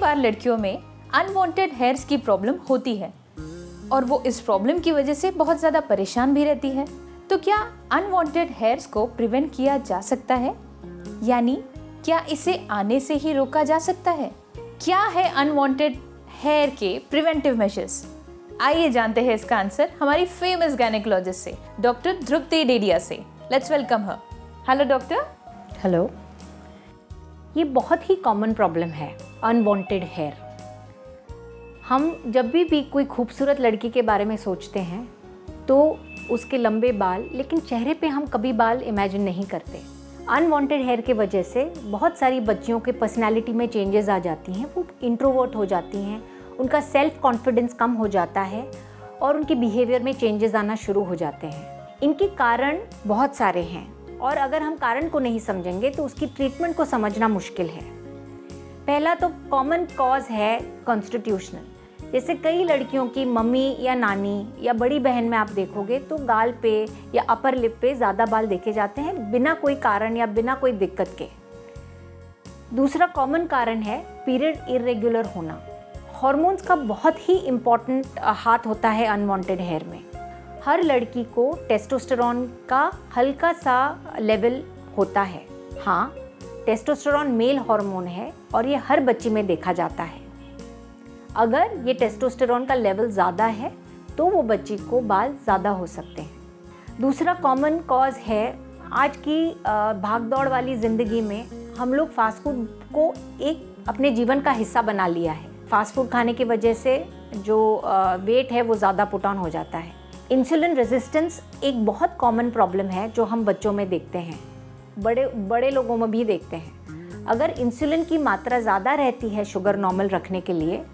बार लड़कियों में unwanted hairs की प्रॉब्लम होती है और वो इस प्रॉब्लम की वजह से बहुत ज़्यादा परेशान भी रहती है। तो क्या अनवांटेड हेयर्स को प्रिवेंट किया जा सकता है, यानी क्या इसे आने से ही रोका जा सकता है? क्या है अनवांटेड हेयर के प्रिवेंटिव मेजर्स? आइए जानते हैं इसका आंसर हमारी फेमस गायनेकोलॉजिस्ट से, डॉक्टर ध्रुपति डेडिया से। Let's welcome her. Hello doctor. Hello. ये बहुत ही कॉमन प्रॉब्लम है अनवांटेड हेयर। हम जब भी कोई खूबसूरत लड़की के बारे में सोचते हैं तो उसके लंबे बाल, लेकिन चेहरे पे हम कभी बाल इमेजिन नहीं करते। अनवांटेड हेयर के वजह से बहुत सारी बच्चियों के पर्सनालिटी में चेंजेस आ जाती हैं। वो इंट्रोवर्ट हो जाती हैं, उनका सेल्फ कॉन्फिडेंस कम हो जाता है और उनके बिहेवियर में चेंजेस आना शुरू हो जाते हैं। इनके कारण बहुत सारे हैं और अगर हम कारण को नहीं समझेंगे तो उसकी ट्रीटमेंट को समझना मुश्किल है। पहला तो कॉमन कॉज है कॉन्स्टिट्यूशनल। जैसे कई लड़कियों की मम्मी या नानी या बड़ी बहन में आप देखोगे तो गाल पे या अपर लिप पे ज़्यादा बाल देखे जाते हैं बिना कोई कारण या बिना कोई दिक्कत के। दूसरा कॉमन कारण है पीरियड इरेगुलर होना। हॉर्मोन्स का बहुत ही इम्पॉर्टेंट हाथ होता है अनवांटेड हेयर में। हर लड़की को टेस्टोस्टेरोन का हल्का सा लेवल होता है। हाँ, टेस्टोस्टेरोन मेल हार्मोन है और ये हर बच्ची में देखा जाता है। अगर ये टेस्टोस्टेरोन का लेवल ज़्यादा है तो वो बच्ची को बाल ज़्यादा हो सकते हैं। दूसरा कॉमन कॉज है आज की भागदौड़ वाली ज़िंदगी में हम लोग फास्ट फूड को एक अपने जीवन का हिस्सा बना लिया है। फास्ट फूड खाने की वजह से जो वेट है वो ज़्यादा पुट ऑन हो जाता है। इंसुलिन रेजिस्टेंस एक बहुत कॉमन प्रॉब्लम है जो हम बच्चों में देखते हैं, बड़े लोगों में भी देखते हैं। अगर इंसुलिन की मात्रा ज़्यादा रहती है शुगर नॉर्मल रखने के लिए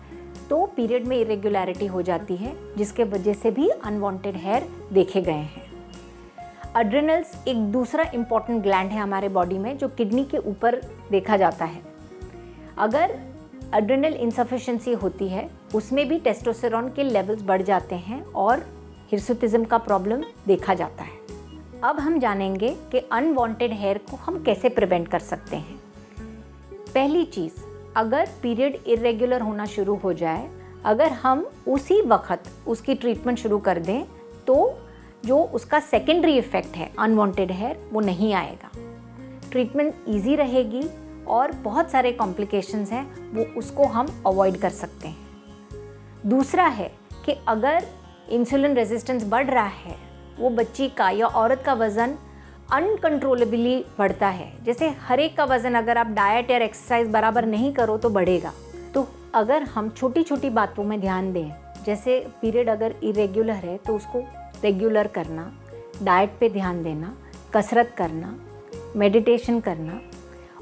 तो पीरियड में इरेगुलरिटी हो जाती है, जिसके वजह से भी अनवांटेड हेयर देखे गए हैं। अड्रिनल्स एक दूसरा इम्पॉर्टेंट ग्लैंड है हमारे बॉडी में जो किडनी के ऊपर देखा जाता है। अगर अड्रिनल इनसफिशिएंसी होती है उसमें भी टेस्टोस्टेरोन के लेवल्स बढ़ जाते हैं और हिर्सुटिज्म का प्रॉब्लम देखा जाता है। अब हम जानेंगे कि अनवांटेड हेयर को हम कैसे प्रिवेंट कर सकते हैं। पहली चीज़, अगर पीरियड इरेगुलर होना शुरू हो जाए, अगर हम उसी वक्त उसकी ट्रीटमेंट शुरू कर दें तो जो उसका सेकेंडरी इफ़ेक्ट है अनवांटेड हेयर वो नहीं आएगा। ट्रीटमेंट ईजी रहेगी और बहुत सारे कॉम्प्लिकेशंस हैं वो उसको हम अवॉइड कर सकते हैं। दूसरा है कि अगर इंसुलिन रेजिस्टेंस बढ़ रहा है, वो बच्ची का या औरत का वज़न अनकंट्रोलेबली बढ़ता है। जैसे हर एक का वज़न अगर आप डाइट या एक्सरसाइज बराबर नहीं करो तो बढ़ेगा। तो अगर हम छोटी छोटी बातों में ध्यान दें, जैसे पीरियड अगर इरेगुलर है तो उसको रेगुलर करना, डाइट पे ध्यान देना, कसरत करना, मेडिटेशन करना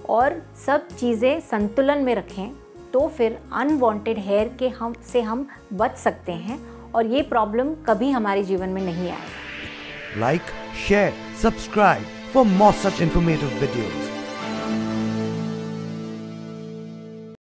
और सब चीज़ें संतुलन में रखें तो फिर अनवांटेड हेयर के हम बच सकते हैं और ये प्रॉब्लम कभी हमारे जीवन में नहीं आएगा। Like, share, subscribe for more such informative videos.